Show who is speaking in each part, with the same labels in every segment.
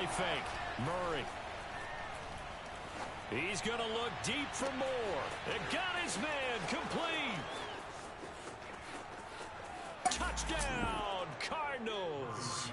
Speaker 1: Play fake. Murray. He's going to look deep for more. It got his man complete. Touchdown, Cardinals.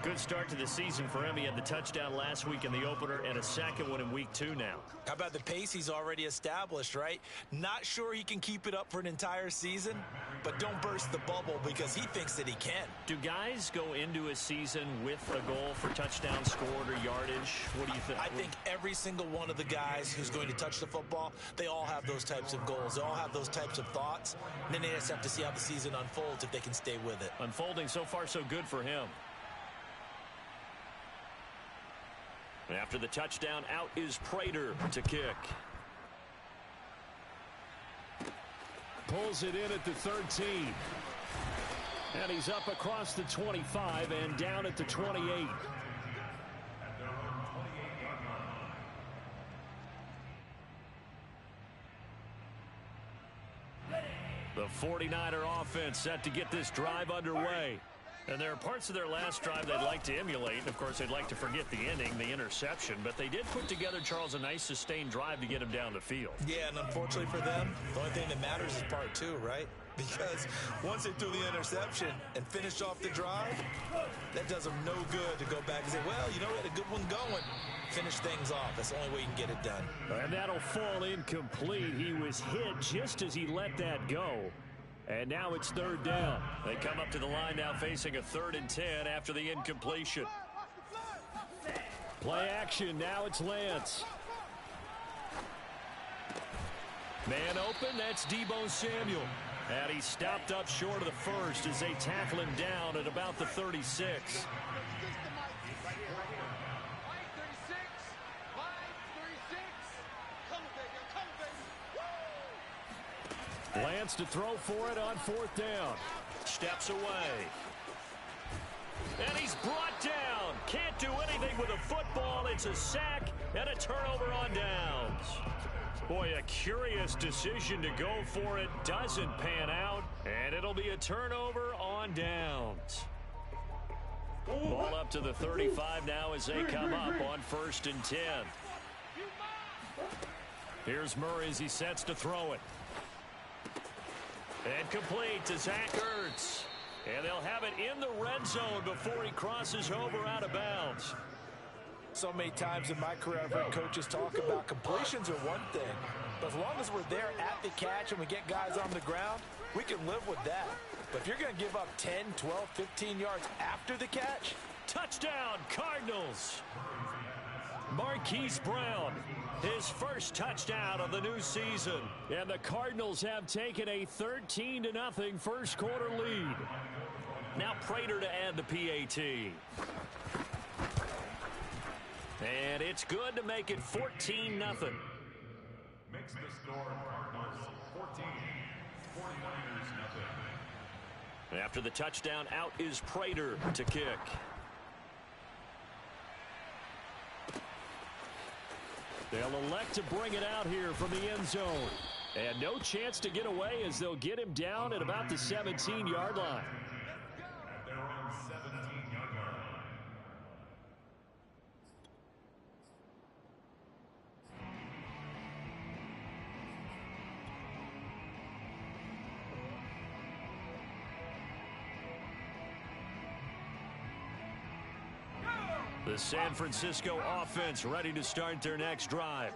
Speaker 1: Good start to the season for him. He had the touchdown last week in the opener and a second one in week 2 now.
Speaker 2: How about the pace he's already established, right? Not sure he can keep it up for an entire season, but don't burst the bubble because he thinks that he can.
Speaker 1: Do guys go into a season with a goal for touchdown scored or yardage? What do you think?
Speaker 2: I think every single one of the guys who's going to touch the football, they all have those types of goals. They all have those types of thoughts. And then they just have to see how the season unfolds if they can stay with it.
Speaker 1: Unfolding so far so good for him. After the touchdown, out is Prater to kick. Pulls it in at the 13. And he's up across the 25 and down at the 28. The 49er offense set to get this drive underway. And there are parts of their last drive they'd like to emulate. Of course, they'd like to forget the ending, the interception. But they did put together, Charles, a nice sustained drive to get him down the field.
Speaker 2: Yeah, and unfortunately for them, the only thing that matters is part 2, right? Because once they threw the interception and finished off the drive, that does them no good to go back and say, well, you know, we had a good one going. Finish things off. That's the only way you can get it done.
Speaker 1: And that'll fall incomplete. He was hit just as he let that go. And now it's 3rd down. They come up to the line now facing a 3rd and 10 after the incompletion. Play action. Now it's Lance. Man open. That's Deebo Samuel. And he stopped up short of the first as they tackle him down at about the 36. Lance to throw for it on 4th down. Steps away. And he's brought down. Can't do anything with a football. It's a sack and a turnover on downs. Boy, a curious decision to go for it. Doesn't pan out. And it'll be a turnover on downs. Ball up to the 35 now as they come up on 1st and 10. Here's Murray as he sets to throw it. And complete to Zach Ertz. And they'll have it in the red zone before he crosses over out of bounds.
Speaker 2: So many times in my career, I've heard coaches talk about completions are one thing. But as long as we're there at the catch and we get guys on the ground, we can live with that. But if you're going to give up 10, 12, 15 yards after the catch.
Speaker 1: Touchdown, Cardinals. Marquise Brown, his first touchdown of the new season. And the Cardinals have taken a 13-0 first quarter lead. Now Prater to add the PAT. And it's good to make it 14-0.
Speaker 3: Makes the score Cardinals 14, 49ers nothing.
Speaker 1: After the touchdown, out is Prater to kick. They'll elect to bring it out here from the end zone. And no chance to get away as they'll get him down at about the 17-yard line.
Speaker 3: At their own 17-yard line.
Speaker 1: The San Francisco offense ready to start their next drive.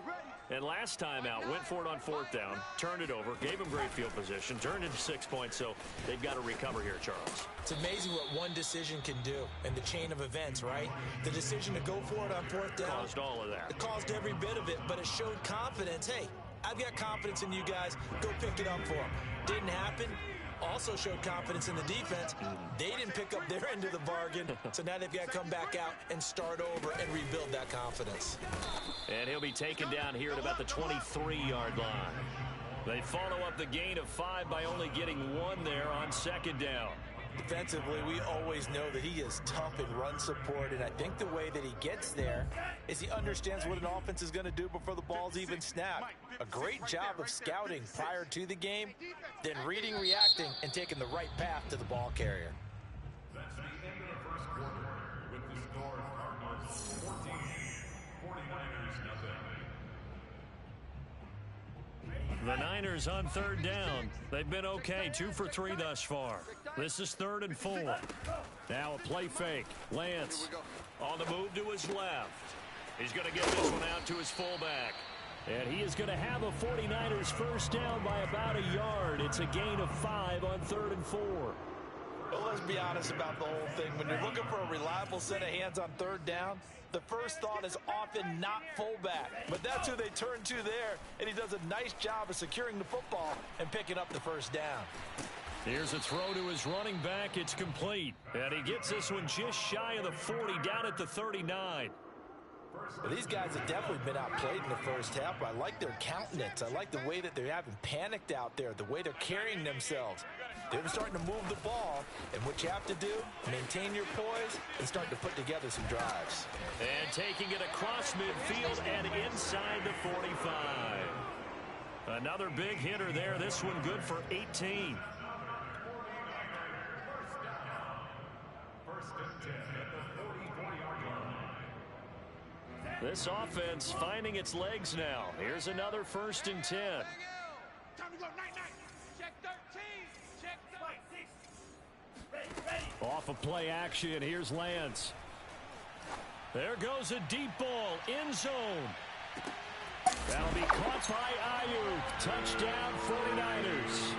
Speaker 1: And last time out, went for it on 4th down, turned it over, gave them great field position, turned into 6 points, so they've got to recover here, Charles.
Speaker 2: It's amazing what one decision can do in the chain of events, right? The decision to go for it on 4th down.
Speaker 1: Caused all of that.
Speaker 2: It caused every bit of it, but it showed confidence. Hey, I've got confidence in you guys. Go pick it up for them. Didn't happen. Also showed confidence in the defense. They didn't pick up their end of the bargain, so now they've got to come back out and start over and rebuild that confidence.
Speaker 1: And he'll be taken down here at about the 23-yard line. They follow up the gain of 5 by only getting 1 there on 2nd down.
Speaker 2: Defensively, we always know that he is tough in run support, and I think the way that he gets there is he understands what an offense is going to do before the ball's even snapped. A great job of scouting prior to the game, then reading, reacting, and taking the right path to the ball carrier.
Speaker 3: That's the end of the first quarter with the score Cardinals
Speaker 1: The Niners on third down. They've been okay, 2 for 3 thus far. This is 3rd and 4. Now a play fake. Lance on the move to his left. He's going to get this one out to his fullback. And he is going to have a 49ers first down by about a yard. It's a gain of 5 on 3rd and 4.
Speaker 2: Well, let's be honest about the whole thing. When you're looking for a reliable set of hands on 3rd down, the first thought is often not fullback. But that's who they turn to there, and he does a nice job of securing the football and picking up the first down.
Speaker 1: Here's a throw to his running back. It's complete. And he gets this one just shy of the 40, down at the 39.
Speaker 2: Well, these guys have definitely been outplayed in the first half. I like their countenance. I like the way that they haven't panicked out there, the way they're carrying themselves. They're starting to move the ball, and what you have to do, maintain your poise and start to put together some drives.
Speaker 1: And taking it across midfield and inside the 45. Another big hitter there. This one good for 18. This offense finding its legs now. Here's another 1st and 10. Off of play action, here's Lance. There goes a deep ball, end zone. That'll be caught by Ayuk. Touchdown 49ers.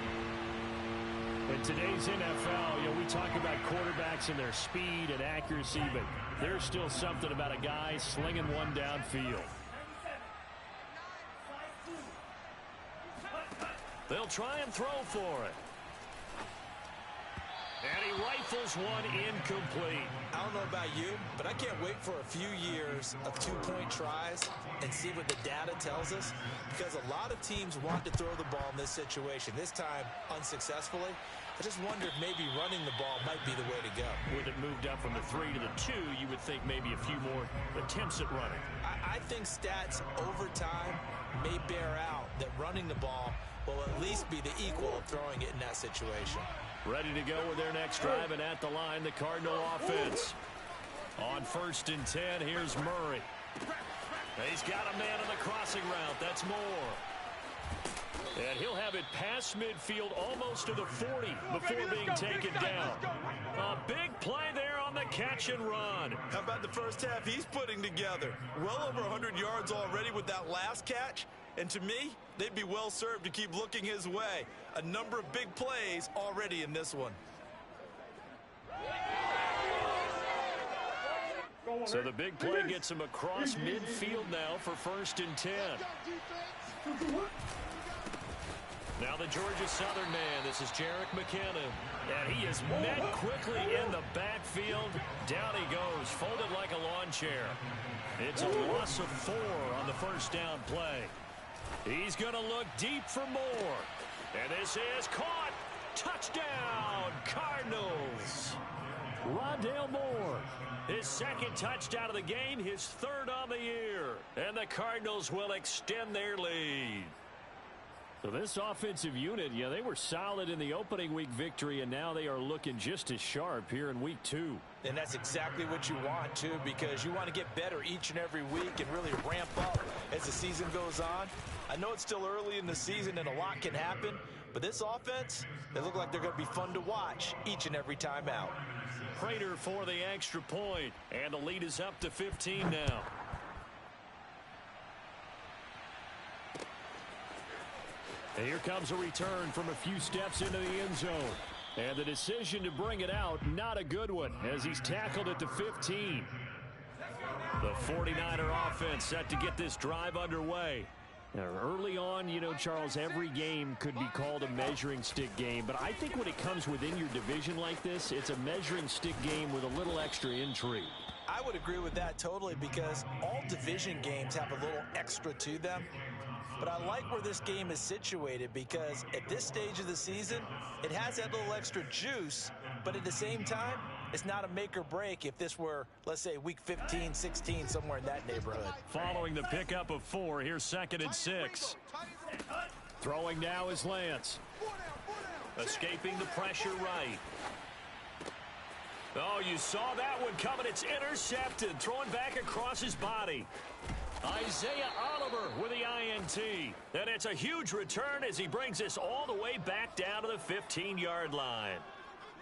Speaker 1: In today's NFL, we talk about quarterbacks and their speed and accuracy, but there's still something about a guy slinging one downfield. They'll try and throw for it. And he rifles one incomplete.
Speaker 2: I don't know about you, but I can't wait for a few years of 2-point tries and see what the data tells us, because a lot of teams want to throw the ball in this situation, this time unsuccessfully. I just wonder if maybe running the ball might be the way to go.
Speaker 1: With it moved up from the 3 to the 2, you would think maybe a few more attempts at running.
Speaker 2: I think stats over time may bear out that running the ball will at least be the equal of throwing it in that situation.
Speaker 1: Ready to go with their next drive, and at the line, the Cardinal offense. On 1st and 10, here's Murray. He's got a man on the crossing route. That's Moore. And he'll have it past midfield almost to the 40 before being taken down. A big play there on the catch and run.
Speaker 2: How about the first half he's putting together? Well over 100 yards already with that last catch. And to me, they'd be well served to keep looking his way. A number of big plays already in this one.
Speaker 1: So the big play gets him across midfield now for 1st and 10. Now the Georgia Southern man. This is Jerick McKinnon. And he is met quickly in the backfield. Down he goes, folded like a lawn chair. It's a loss of 4 on the first down play. He's going to look deep for Moore. And this is caught. Touchdown, Cardinals. Rondale Moore, his 2nd touchdown of the game, his 3rd on the year. And the Cardinals will extend their lead. So this offensive unit, they were solid in the opening week victory, and now they are looking just as sharp here in week 2.
Speaker 2: And that's exactly what you want, too, because you want to get better each and every week and really ramp up as the season goes on. I know it's still early in the season and a lot can happen, but this offense, they look like they're going to be fun to watch each and every time out.
Speaker 1: Prater for the extra point, and the lead is up to 15 now. And here comes a return from a few steps into the end zone. And the decision to bring it out, not a good one, as he's tackled at the 15. The 49er offense set to get this drive underway. Now, early on, Charles, every game could be called a measuring stick game. But I think when it comes within your division like this, it's a measuring stick game with a little extra intrigue.
Speaker 2: I would agree with that totally, because all division games have a little extra to them. But I like where this game is situated, because at this stage of the season, it has that little extra juice, but at the same time, it's not a make or break if this were, let's say, week 15, 16, somewhere in that neighborhood.
Speaker 1: Following the pickup of 4, here's 2nd and 6. Throwing now is Lance. Escaping the pressure right. Oh, you saw that one coming. It's intercepted. Throwing back across his body. Isaiah Oliver with the TNT. And it's a huge return as he brings us all the way back down to the 15-yard line.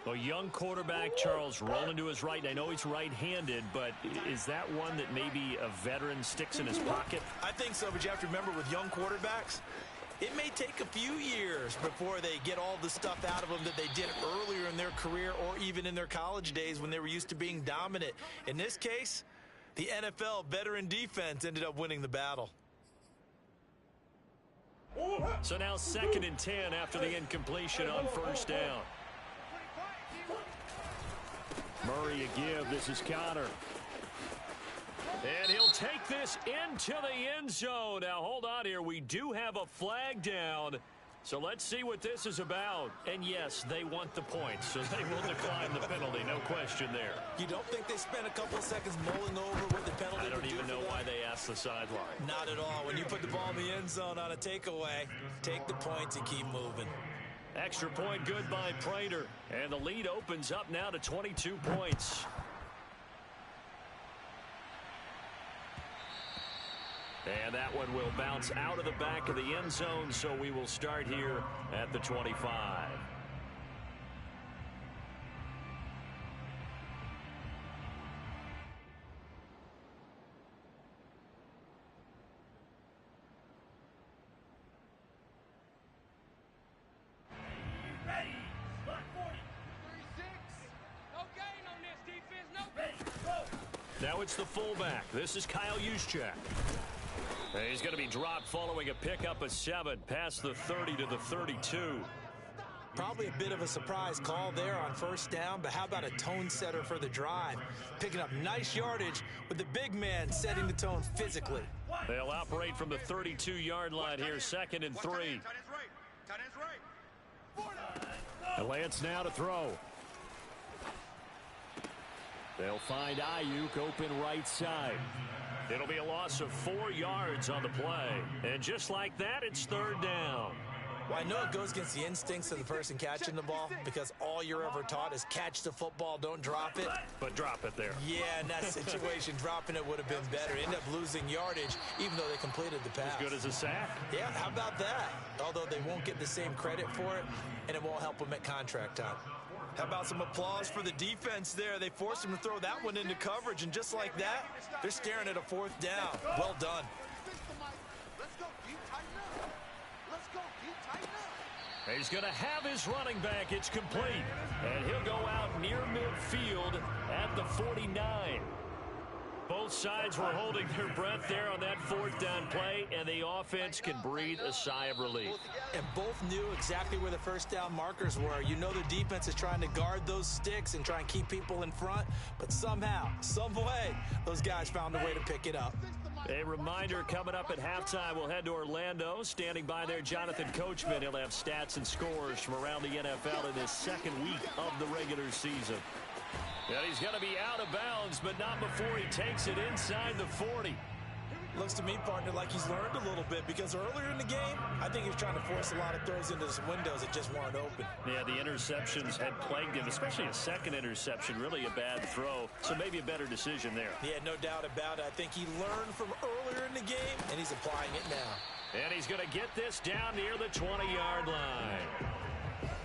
Speaker 1: A young quarterback, Charles, rolling to his right. And I know he's right-handed, but is that one that maybe a veteran sticks in his pocket?
Speaker 2: I think so, but you have to remember with young quarterbacks, it may take a few years before they get all the stuff out of them that they did earlier in their career or even in their college days when they were used to being dominant. In this case, the NFL veteran defense ended up winning the battle.
Speaker 1: So now 2nd and 10 after the incompletion on first down. Murray a give. This is Connor. And he'll take this into the end zone. Now, hold on here. We do have a flag down. So let's see what this is about. And, yes, they want the points, so they will decline the penalty. No question there.
Speaker 2: You don't think they spent a couple of seconds mulling over what the penalty
Speaker 1: I don't
Speaker 2: would
Speaker 1: even
Speaker 2: do
Speaker 1: know
Speaker 2: for
Speaker 1: why
Speaker 2: them?
Speaker 1: they asked the sideline.
Speaker 2: Not at all. When you put the ball in the end zone on a takeaway, take the points and keep moving.
Speaker 1: Extra point good by Prater. And the lead opens up now to 22 points. And that one will bounce out of the back of the end zone, so we will start here at the 25. Now it's the fullback. This is Kyle Juszczyk. He's going to be dropped following a pickup of 7 past the 30 to the 32.
Speaker 2: Probably a bit of a surprise call there on first down, but how about a tone setter for the drive? Picking up nice yardage with the big man setting the tone physically.
Speaker 1: They'll operate from the 32-yard line here, 2nd and 3. And Lance now to throw. They'll find Ayuk open right side. It'll be a loss of 4 yards on the play. And just like that, it's 3rd down.
Speaker 2: Well, I know it goes against the instincts of the person catching the ball because all you're ever taught is catch the football, don't drop it.
Speaker 1: But drop it there.
Speaker 2: Yeah, in that situation, dropping it would have been better. End up losing yardage, even though they completed the pass.
Speaker 1: As good as a sack.
Speaker 2: Yeah, how about that? Although they won't get the same credit for it, and it won't help them at contract time. How about some applause for the defense there? They forced him to throw that one into coverage, and just like that, they're staring at a 4th down. Well done.
Speaker 1: He's going to have his running back. It's complete. And he'll go out near midfield at the 49. Both sides were holding their breath there on that 4th down play, and the offense can breathe a sigh of relief.
Speaker 2: And both knew exactly where the first down markers were. You know the defense is trying to guard those sticks and try and keep people in front, but somehow, some way, those guys found a way to pick it up.
Speaker 1: A reminder coming up at halftime, we'll head to Orlando. Standing by there, Jonathan Coachman. He'll have stats and scores from around the NFL in his 2nd week of the regular season. And he's going to be out of bounds, but not before he takes it inside the 40.
Speaker 2: Looks to me, partner, like he's learned a little bit because earlier in the game, I think he was trying to force a lot of throws into some windows that just weren't open.
Speaker 1: Yeah, the interceptions had plagued him, especially a 2nd interception, really a bad throw, so maybe a better decision there.
Speaker 2: Yeah, no doubt about it. I think he learned from earlier in the game, and he's applying it now.
Speaker 1: And he's going to get this down near the 20-yard line.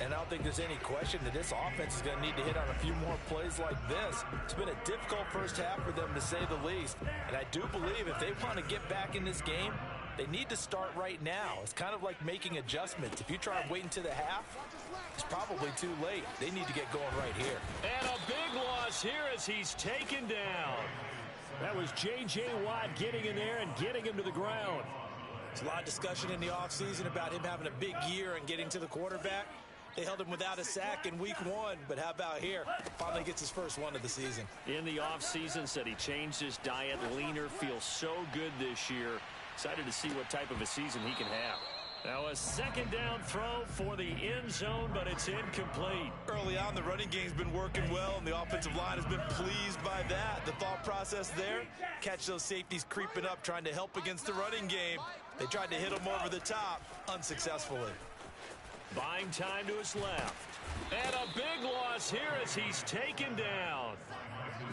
Speaker 2: And I don't think there's any question that this offense is going to need to hit on a few more plays like this. It's been a difficult first half for them, to say the least. And I do believe if they want to get back in this game, they need to start right now. It's kind of like making adjustments. If you try and wait until the half, it's probably too late. They need to get going right here.
Speaker 1: And a big loss here as he's taken down. That was J.J. Watt getting in there and getting him to the ground.
Speaker 2: There's a lot of discussion in the offseason about him having a big year and getting to the quarterback. They held him without a sack in week 1, but how about here? Finally gets his first one of the season.
Speaker 1: In the offseason, said he changed his diet, leaner, feels so good this year. Excited to see what type of a season he can have. Now a 2nd down throw for the end zone, but it's incomplete.
Speaker 2: Early on, the running game's been working well, and the offensive line has been pleased by that. The thought process there, catch those safeties creeping up, trying to help against the running game. They tried to hit him over the top, unsuccessfully.
Speaker 1: Buying time to his left. And a big loss here as he's taken down.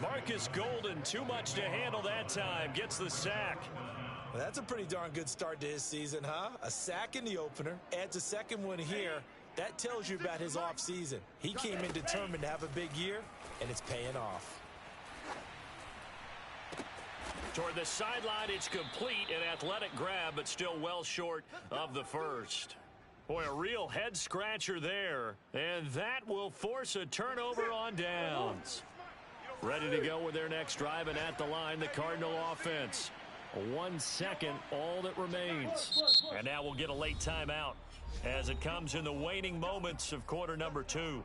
Speaker 1: Marcus Golden, too much to handle that time, gets the sack.
Speaker 2: Well, that's a pretty darn good start to his season, huh? A sack in the opener, adds a second one here. That tells you about his offseason. He came in determined to have a big year, and it's paying off.
Speaker 1: Toward the sideline, it's complete. An athletic grab, but still well short of the first. Boy, a real head-scratcher there. And that will force a turnover on downs. Ready to go with their next drive, and at the line, the Cardinal offense. 1 second, all that remains. And now we'll get a late timeout as it comes in the waning moments of quarter number 2.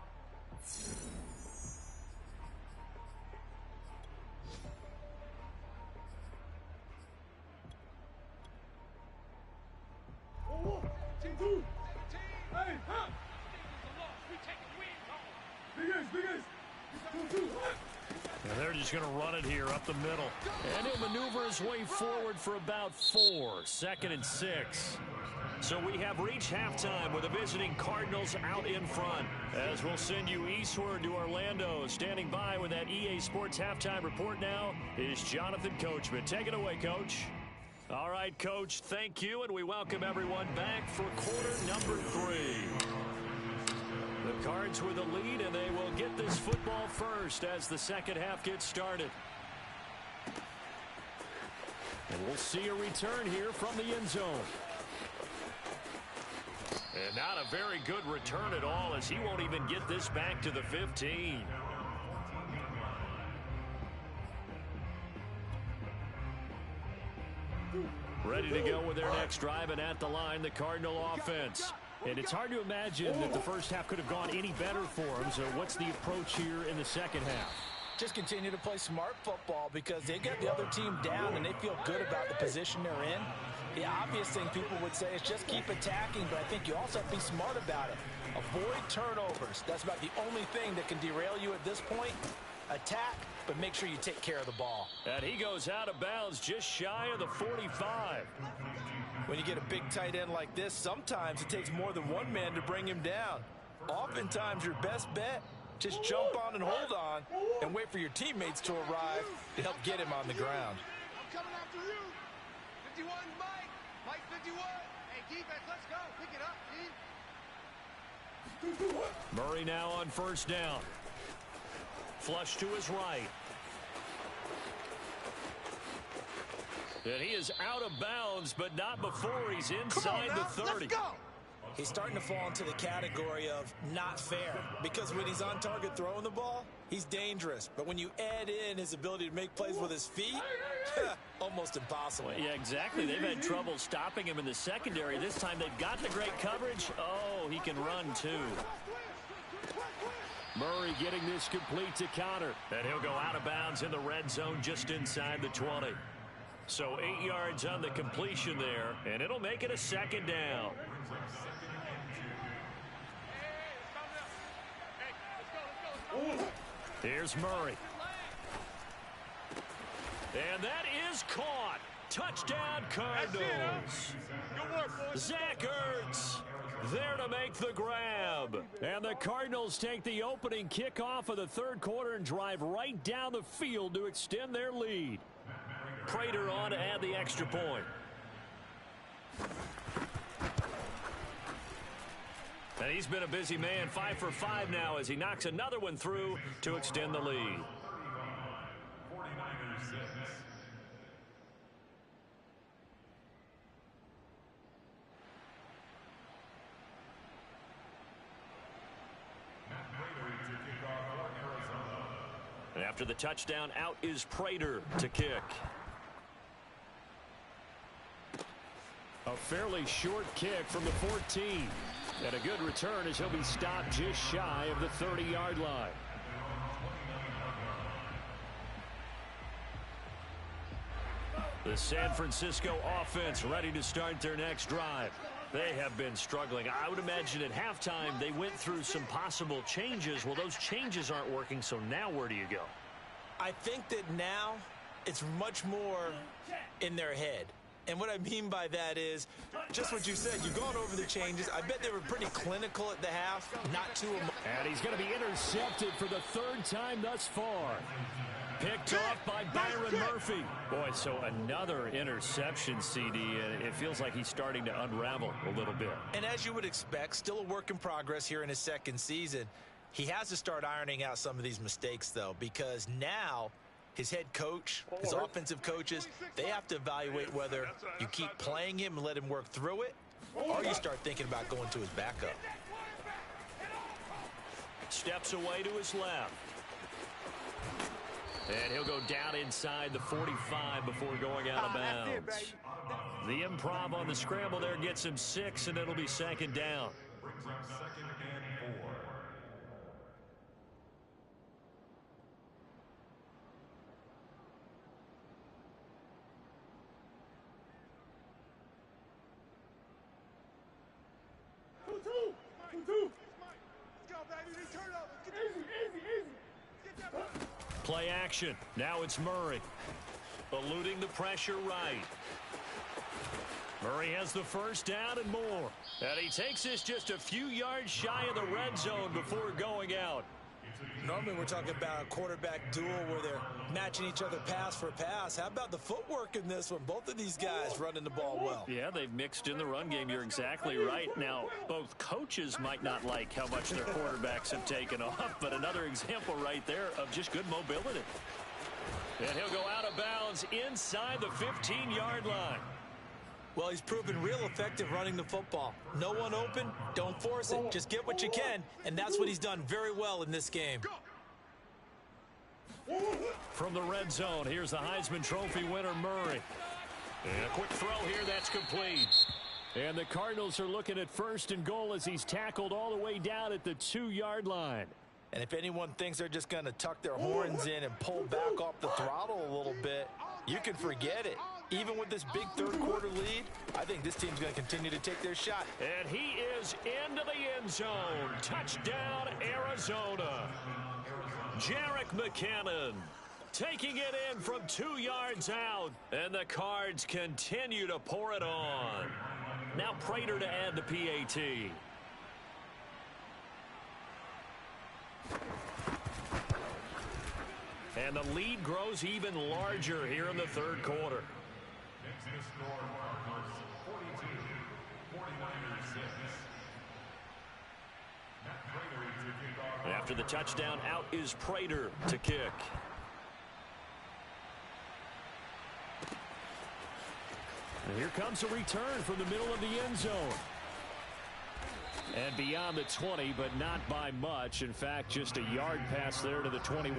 Speaker 1: And they're just going to run it here up the middle. And he'll maneuver his way forward for about 4. 2nd and 6. So we have reached halftime with the visiting Cardinals out in front. As we'll send you eastward to Orlando. Standing by with that EA Sports halftime report now is Jonathan Coachman. Take it away, Coach. All right, Coach, thank you, and we welcome everyone back for quarter number 3. The Cards with a lead, and they will get this football first as the second half gets started. And we'll see a return here from the end zone. And not a very good return at all, as he won't even get this back to the 15. Ready to go with their next drive, and at the line, the Cardinal offense. And it's hard to imagine that the first half could have gone any better for them. So what's the approach here in the second half?
Speaker 2: Just continue to play smart football because they got the other team down and they feel good about the position they're in. The obvious thing people would say is just keep attacking, but I think you also have to be smart about it. Avoid turnovers. That's about the only thing that can derail you at this point. Attack, but make sure you take care of the ball.
Speaker 1: And he goes out of bounds just shy of the 45.
Speaker 2: When you get a big tight end like this, sometimes it takes more than one man to bring him down. Oftentimes, your best bet, just jump on and hold on and wait for your teammates to arrive to help get him on the ground.
Speaker 4: I'm coming after you. 51, Mike. Mike 51. Hey, defense, let's go. Pick it up, G.
Speaker 1: Murray now on first down. Flush to his right. And he is out of bounds, but not before he's inside the 30.
Speaker 4: Let's go.
Speaker 2: He's starting to fall into the category of not fair because when he's on target throwing the ball, he's dangerous. But when you add in his ability to make plays with his feet, almost impossible.
Speaker 1: Well, yeah, exactly. They've had trouble stopping him in the secondary. This time they've got the great coverage. Oh, he can run too. Murray getting this complete to Conner. And he'll go out of bounds in the red zone just inside the 20. So 8 yards on the completion there, and it'll make it a second down. Here's Murray. And that is caught. Touchdown, Cardinals. Zach Ertz there to make the grab. And the Cardinals take the opening kickoff of the third quarter and drive right down the field to extend their lead. Prater on to add the extra point. And he's been a busy man, 5 for 5 now as he knocks another one through to extend the lead.
Speaker 3: 49ers 6. Matt Prater to kick off for Arizona.
Speaker 1: And after the touchdown, out is Prater to kick. A fairly short kick from the 14. And a good return as he'll be stopped just shy of the 30-yard line. The San Francisco offense ready to start their next drive. They have been struggling. I would imagine at halftime they went through some possible changes. Well, those changes aren't working, so now where do you go?
Speaker 2: I think that now it's much more in their head. And what I mean by that is just what you said. You've gone over the changes. I bet they were pretty clinical at the half, not too emotional.
Speaker 1: And he's going to be intercepted for the third time thus far. Picked off by Byron Murphy. Boy, so another interception, CD. It feels like he's starting to unravel a little bit.
Speaker 2: And as you would expect, still a work in progress here in his second season. He has to start ironing out some of these mistakes, though, because now his head coach, his offensive coaches, they have to evaluate whether you keep playing him and let him work through it, or you start thinking about going to his backup.
Speaker 1: Steps away to his left. And he'll go down inside the 45 before going out of bounds. The improv on the scramble there gets him 6, and it'll be second down.
Speaker 3: Brings up 2nd and 4.
Speaker 1: Play action. Now it's Murray. Eluding the pressure right. Murray has the first down and more. And he takes this just a few yards shy of the red zone before going out.
Speaker 2: Normally we're talking about a quarterback duel where they're matching each other pass for pass. How about the footwork in this one? Both of these guys running the ball well.
Speaker 1: Yeah, they've mixed in the run game. You're exactly right. Now, both coaches might not like how much their quarterbacks have taken off, but another example right there of just good mobility. And he'll go out of bounds inside the 15-yard line.
Speaker 2: Well, he's proven real effective running the football. No one open, don't force it. Just get what you can, and that's what he's done very well in this game.
Speaker 1: From the red zone, here's the Heisman Trophy winner, Murray. And a quick throw here, that's complete. And the Cardinals are looking at 1st and goal as he's tackled all the way down at the 2-yard line.
Speaker 2: And if anyone thinks they're just going to tuck their horns in and pull back off the throttle a little bit, you can forget it. Even with this big third-quarter lead, I think this team's going to continue to take their shot.
Speaker 1: And he is into the end zone. Touchdown, Arizona. Jerick McKinnon taking it in from 2 yards out. And the Cards continue to pour it on. Now Prater to add the PAT. And the lead grows even larger here in the third quarter.
Speaker 3: Makes the score Cardinals 42, 49ers 6. Matt Prater to kick off.
Speaker 1: After the touchdown, out is Prater to kick. And here comes a return from the middle of the end zone. And beyond the 20, but not by much. In fact, just a yard pass there to the 21.
Speaker 3: At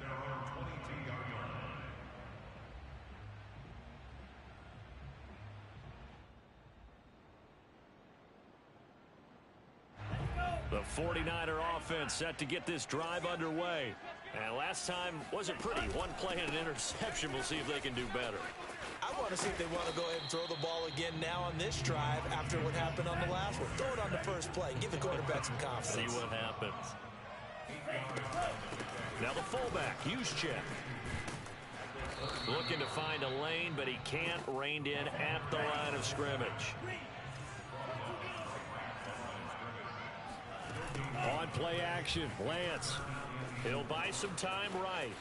Speaker 3: their own 22-yard line.
Speaker 1: The 49er offense set to get this drive underway. And last time wasn't pretty. One play and an interception. We'll see if they can do better.
Speaker 2: I want to see if they want to go ahead and throw the ball again now on this drive after what happened on the last one. Throw it on the first play. Give the quarterback some confidence.
Speaker 1: See what happens. Now the fullback, Juszczyk. Looking to find a lane, but he can't. Reined in at the line of scrimmage. On play action, Lance. He'll buy some time right.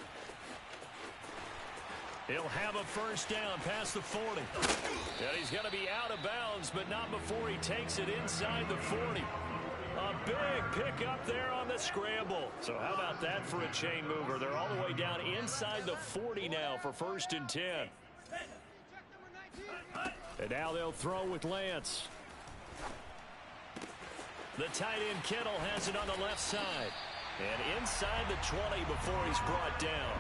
Speaker 1: He'll have a first down past the 40. And he's going to be out of bounds, but not before he takes it inside the 40. A big pickup there on the scramble. So how about that for a chain mover? They're all the way down inside the 40 now for 1st and 10. And now they'll throw with Lance. The tight end Kittle has it on the left side. And inside the 20 before he's brought down.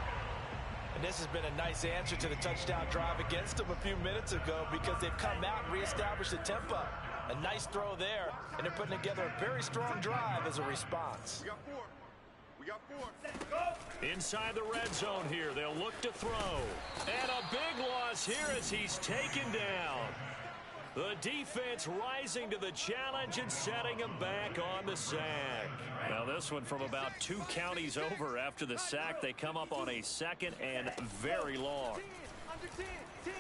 Speaker 2: And this has been a nice answer to the touchdown drive against them a few minutes ago because they've come out and reestablished the tempo. A nice throw there, and they're putting together a very strong drive as a response.
Speaker 4: We got 4. We got 4.
Speaker 1: Inside the red zone here, they'll look to throw. And a big loss here as he's taken down. The defense rising to the challenge and setting him back on the sack. Now this one from about 2 counties over after the sack. They come up on a 2nd and very long.
Speaker 4: 10, under 10, 10.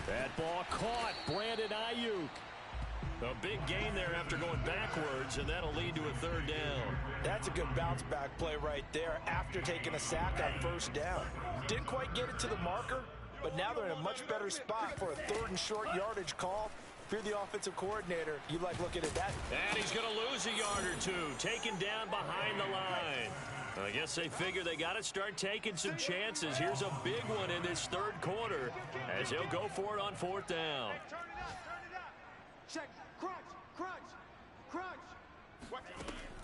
Speaker 1: That ball caught. Brandon Ayuk. A big gain there after going backwards, and that'll lead to a third down.
Speaker 2: That's a good bounce-back play right there after taking a sack on first down. Didn't quite get it to the marker, but now they're in a much better spot for a third and short yardage call. If you're the offensive coordinator, you like looking at that.
Speaker 1: And he's going to lose a yard or two, taken down behind the line. I guess they figure they got to start taking some chances. Here's a big one in this third quarter as he'll go for it on fourth down.
Speaker 4: Turn it up. Check. Crunch.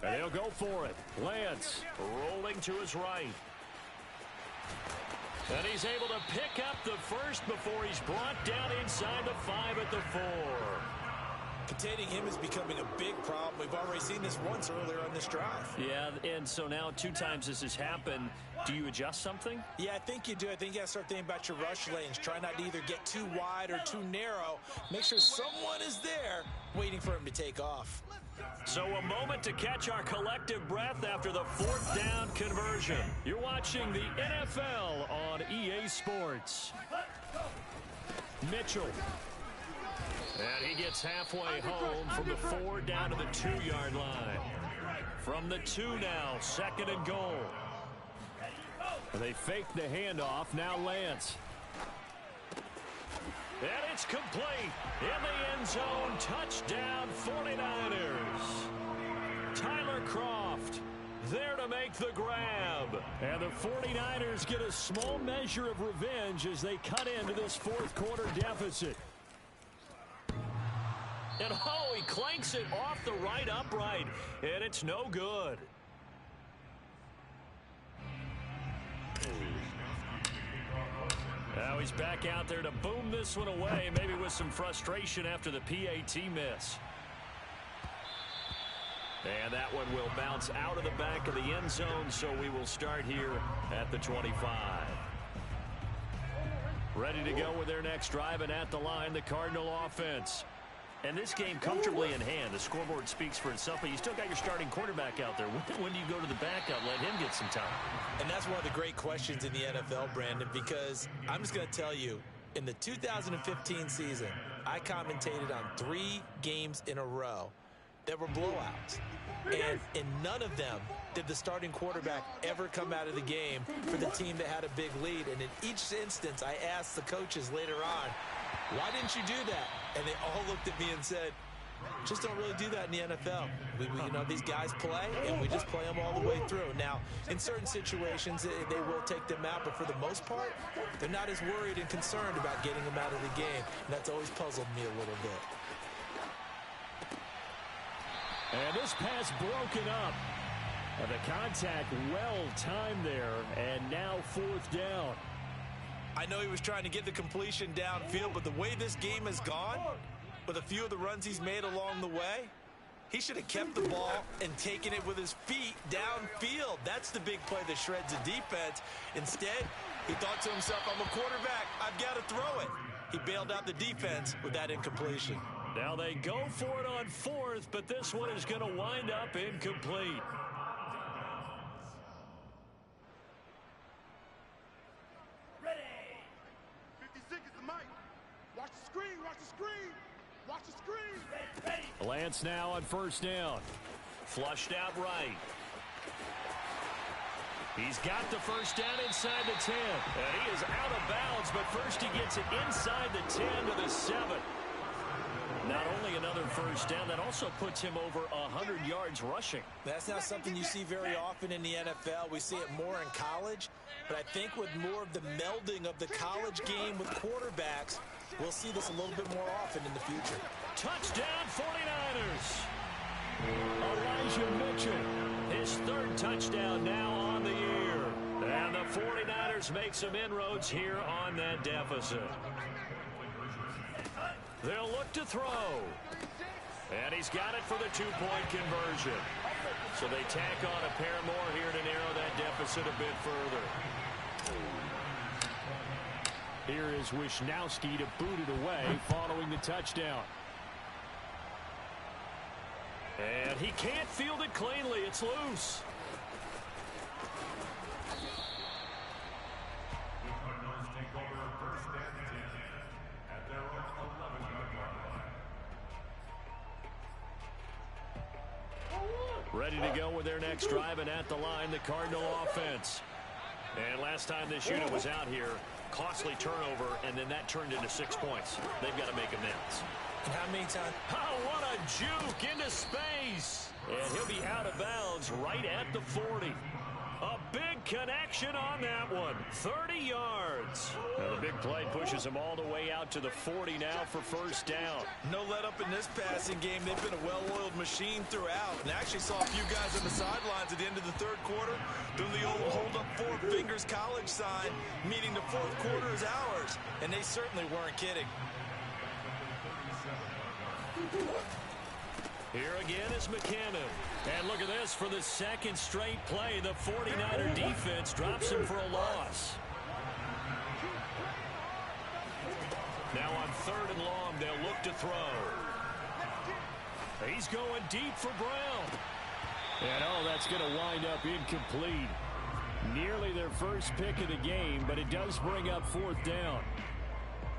Speaker 1: And they'll go for it. Lance rolling to his right. And he's able to pick up the first before he's brought down inside the 5 at the 4.
Speaker 2: Containing him is becoming a big problem. We've already seen this once earlier on this drive.
Speaker 1: Yeah, and so now 2 times this has happened. Do you adjust something?
Speaker 2: Yeah, I think you do. I think you got to start thinking about your rush lanes. Try not to either get too wide or too narrow. Make sure someone is there waiting for him to take off.
Speaker 1: So a moment to catch our collective breath after the fourth down conversion. You're watching the NFL on EA Sports. Mitchell. And he gets halfway home from the 4 down to the 2-yard line. From the 2 now, second and goal. And they fake the handoff. Now Lance. And it's complete. In the end zone, touchdown 49ers. Tyler Kroft there to make the grab. And the 49ers get a small measure of revenge as they cut into this fourth quarter deficit. And oh, he clanks it off the right upright, and it's no good. Now he's back out there to boom this one away, maybe with some frustration after the PAT miss. And that one will bounce out of the back of the end zone, so we will start here at the 25. Ready to go with their next drive, and at the line, the Cardinal offense. And this game comfortably in hand. The scoreboard speaks for itself, but you still got your starting quarterback out there. When do you go to the backup, let him get some time?
Speaker 2: And that's one of the great questions in the NFL, Brandon, because I'm just going to tell you, in the 2015 season, I commentated on 3 games in a row that were blowouts. And in none of them did the starting quarterback ever come out of the game for the team that had a big lead. And in each instance, I asked the coaches later on, why didn't you do that? And they all looked at me and said, just don't really do that in the NFL. You know, these guys play, and we just play them all the way through. Now, in certain situations, they will take them out, but for the most part, they're not as worried and concerned about getting them out of the game. And that's always puzzled me a little bit.
Speaker 1: And this pass broken up. And the contact well timed there, and now fourth down.
Speaker 2: I know he was trying to get the completion downfield, but the way this game has gone, with a few of the runs he's made along the way, he should have kept the ball and taken it with his feet downfield. That's the big play that shreds the defense. Instead, he thought to himself, I'm a quarterback, I've got to throw it. He bailed out the defense with that incompletion.
Speaker 1: Now they go for it on fourth, but this one is going to wind up incomplete. Lance now on first down. Flushed out right. He's got the first down inside the 10. And he is out of bounds, but first he gets it inside the 10 to the 7. Not only another first down, that also puts him over 100 yards rushing.
Speaker 2: That's not something you see very often in the NFL. We see it more in college. But I think with more of the melding of the college game with quarterbacks, we'll see this a little bit more often in the future.
Speaker 1: Touchdown 49ers. Elijah Mitchell, his third touchdown now on the year. And the 49ers make some inroads here on that deficit. They'll look to throw. And he's got it for the 2-point conversion. So they tack on a pair more here to narrow that deficit a bit further. Here is Wisnowski to boot it away following the touchdown. And he can't field it cleanly. It's loose.
Speaker 3: The Cardinals take over first and 10 at their own 11-yard line.
Speaker 1: Ready to go with their next drive, and at the line, the Cardinal offense. And last time this unit was out here, costly turnover, and then that turned into 6 points. They've got to make amends.
Speaker 2: And how many times?
Speaker 1: Oh, what a juke into space. And he'll be out of bounds right at the 40. A big connection on that one. 30 yards. Now the big play pushes him all the way out to the 40 now for first down.
Speaker 2: No let up in this passing game. They've been a well-oiled machine throughout. And I actually saw a few guys on the sidelines at the end of the third quarter doing the old hold up four fingers college sign, meaning the fourth quarter is ours. And they certainly weren't kidding.
Speaker 1: Here again is McKinnon. And look at this, for the second straight play, the 49er defense drops him for a loss. Now on 3rd and long, they'll look to throw. He's going deep for Brown. And oh, that's going to wind up incomplete. Nearly their first pick of the game, but it does bring up 4th down.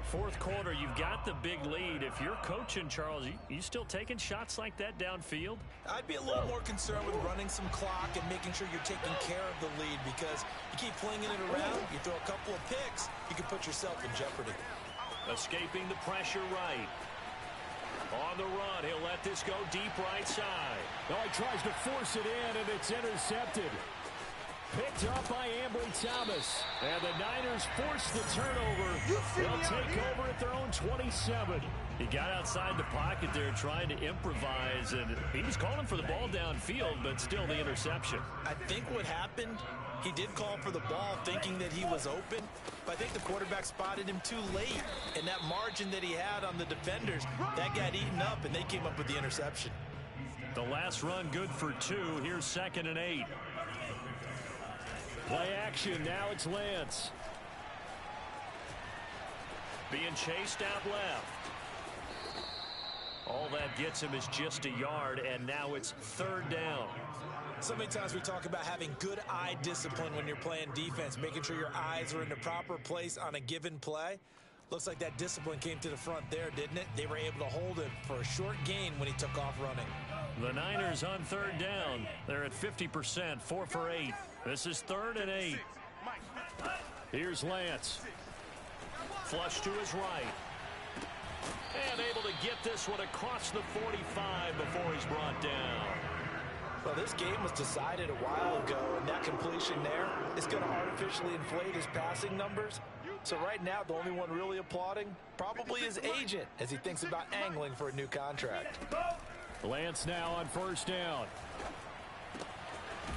Speaker 1: Fourth quarter, you've got the big lead. If you're coaching, Charles, you still taking shots like that downfield?
Speaker 2: I'd be a little more concerned with running some clock and making sure you're taking care of the lead, because you keep flinging it around, you throw a couple of picks, you can put yourself in jeopardy.
Speaker 1: Escaping the pressure right. On the run, he'll let this go deep right side. Oh, he tries to force it in, and it's intercepted. Picked up by Ambry Thomas. And the Niners force the turnover. They'll take over at their own 27. He got outside the pocket there trying to improvise, and he was calling for the ball downfield, but still the interception.
Speaker 2: I think what happened, he did call for the ball thinking that he was open, but I think the quarterback spotted him too late. And that margin that he had on the defenders, that got eaten up, and they came up with the interception.
Speaker 1: The last run good for 2. Here's 2nd and 8. Play action, now it's Lance. Being chased out left. All that gets him is just a yard, and now it's 3rd down.
Speaker 2: So many times we talk about having good eye discipline when you're playing defense, making sure your eyes are in the proper place on a given play. Looks like that discipline came to the front there, didn't it? They were able to hold it for a short gain when he took off running.
Speaker 1: The Niners on 3rd down. They're at 50%, 4 for 8. This is 3rd and 8. Here's Lance. Flush to his right. And able to get this one across the 45 before he's brought down.
Speaker 2: Well, this game was decided a while ago, and that completion there is going to artificially inflate his passing numbers. So right now, the only one really applauding probably his agent as he thinks about angling for a new contract.
Speaker 1: Lance now on 1st down.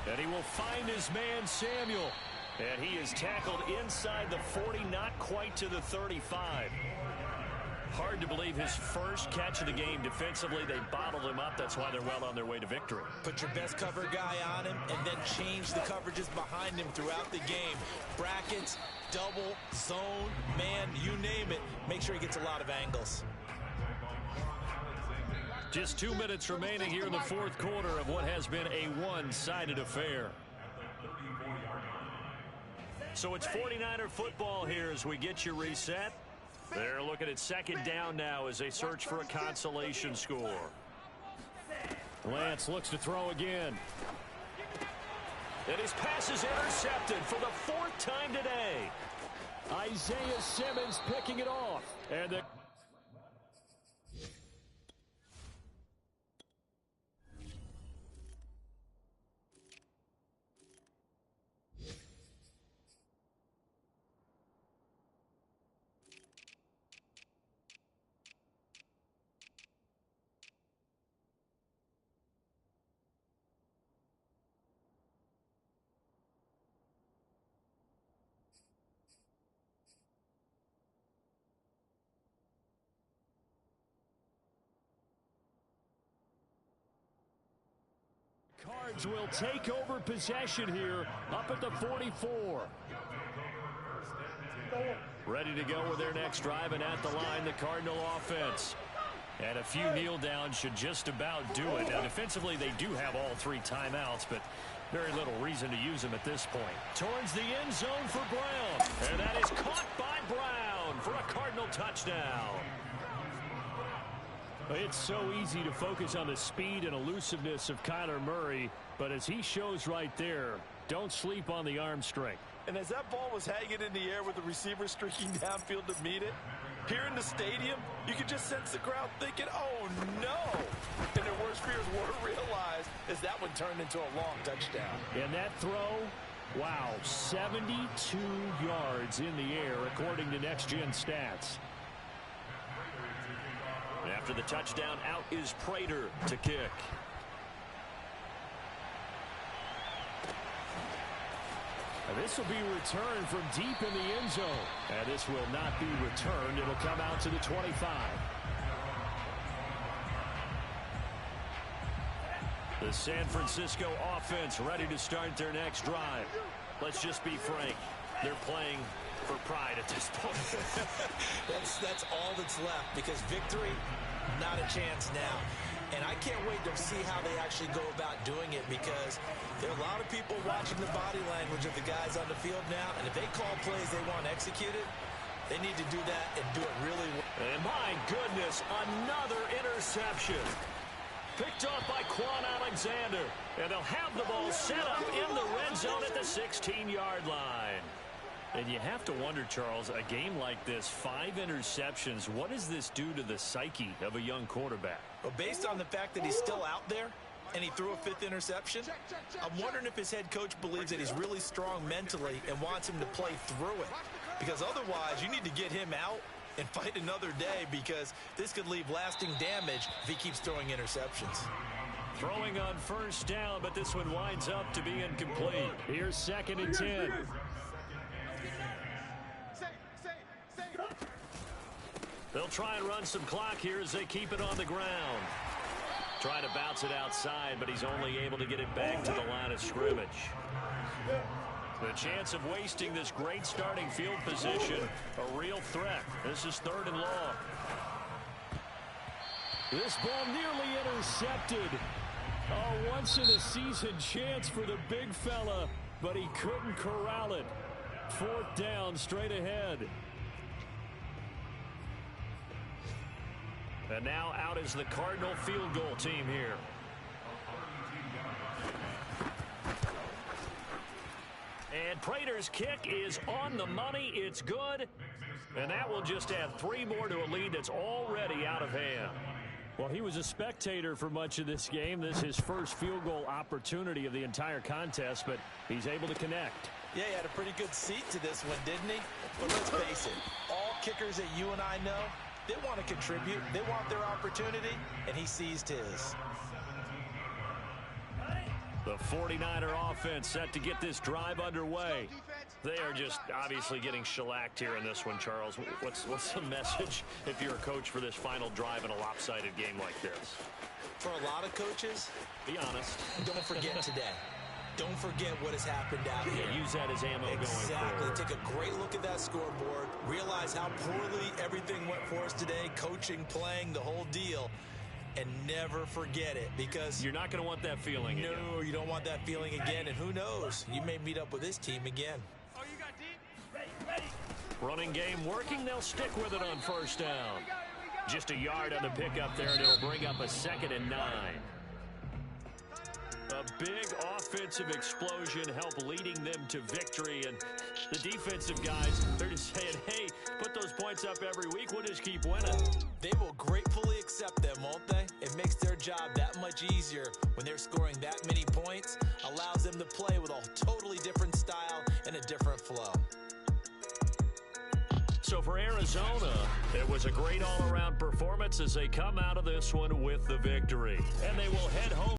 Speaker 1: And he will find his man, Samuel. And he is tackled inside the 40, not quite to the 35. Hard to believe his first catch of the game defensively. They bottled him up. That's why they're well on their way to victory.
Speaker 2: Put your best cover guy on him and then change the coverages behind him throughout the game. Brackets, double, zone, man, you name it. Make sure he gets a lot of angles.
Speaker 1: Just 2 minutes remaining here in the fourth quarter of what has been a one-sided affair. So it's 49er football here as we get you reset. They're looking at 2nd down now as they search for a consolation score. Lance looks to throw again. And his pass is intercepted for the 4th time today. Isaiah Simmons picking it off. And the Cards will take over possession here up at the 44. Ready to go with their next drive, and at the line, the Cardinal offense. And a few kneel downs should just about do it. Now, defensively, they do have all 3 timeouts, but very little reason to use them at this point. Towards the end zone for Brown. And that is caught by Brown for a Cardinal touchdown. It's so easy to focus on the speed and elusiveness of Kyler Murray, but as he shows right there, don't sleep on the arm strength.
Speaker 2: And as that ball was hanging in the air with the receiver streaking downfield to meet it, here in the stadium, you could just sense the crowd thinking, oh, no. And their worst fears were realized as that one turned into a long touchdown.
Speaker 1: And that throw, wow, 72 yards in the air, according to Next Gen Stats. After the touchdown, out is Prater to kick. This will be returned from deep in the end zone. And this will not be returned. It'll come out to the 25. The San Francisco offense ready to start their next drive. Let's just be frank. They're playing for pride at this point.
Speaker 2: That's all that's left, because victory, not a chance now. And I can't wait to see how they actually go about doing it, because there are a lot of people watching the body language of the guys on the field now, and if they call plays they want executed, they need to do that and do it really well.
Speaker 1: And my goodness, another interception. Picked off by Quan Alexander. And they'll have the ball set up in the red zone at the 16-yard line. And you have to wonder, Charles, a game like this, 5 interceptions, what does this do to the psyche of a young quarterback?
Speaker 2: Well, based on the fact that he's still out there and he threw a 5th interception, I'm wondering if his head coach believes that he's really strong mentally and wants him to play through it. Because otherwise, you need to get him out and fight another day, because this could leave lasting damage if he keeps throwing interceptions.
Speaker 1: Throwing on first down, but this one winds up to be incomplete. Here's 2nd and 10. They'll try and run some clock here as they keep it on the ground. Trying to bounce it outside, but he's only able to get it back to the line of scrimmage. The chance of wasting this great starting field position, a real threat. This is 3rd and long. This ball nearly intercepted. A once-in-a-season chance for the big fella, but he couldn't corral it. 4th down, straight ahead. And now out is the Cardinal field goal team here. And Prater's kick is on the money. It's good. And that will just add 3 more to a lead that's already out of hand. Well, he was a spectator for much of this game. This is his first field goal opportunity of the entire contest, but he's able to connect.
Speaker 2: Yeah, he had a pretty good seat to this one, didn't he? But let's face it, all kickers that you and I know, they want to contribute. They want their opportunity, and he seized his.
Speaker 1: The 49er offense set to get this drive underway. They are just obviously getting shellacked here in this one, Charles. What's the message if you're a coach for this final drive in a lopsided game like this?
Speaker 2: For a lot of coaches,
Speaker 1: be honest.
Speaker 2: Don't forget today. Don't forget what has happened out here.
Speaker 1: Use that as ammo going forward.
Speaker 2: Take a great look at that scoreboard. Realize how poorly everything went for us today. Coaching, playing, the whole deal. And never forget it, because
Speaker 1: you're not going to want that feeling again.
Speaker 2: No, you don't want that feeling again. And who knows? You may meet up with this team again.
Speaker 4: Oh, you got deep?
Speaker 1: Running game working. They'll stick with it on first down. Just a yard on the pickup there, and it'll bring up a 2nd and 9. A big offensive explosion helped leading them to victory, and the defensive guys, they're just saying, hey, put those points up every week, we'll just keep winning.
Speaker 2: They will gratefully accept them, won't they? It makes their job that much easier when they're scoring that many points, allows them to play with a totally different style and a different flow.
Speaker 1: So for Arizona, it was a great all-around performance as they come out of this one with the victory. And they will head home.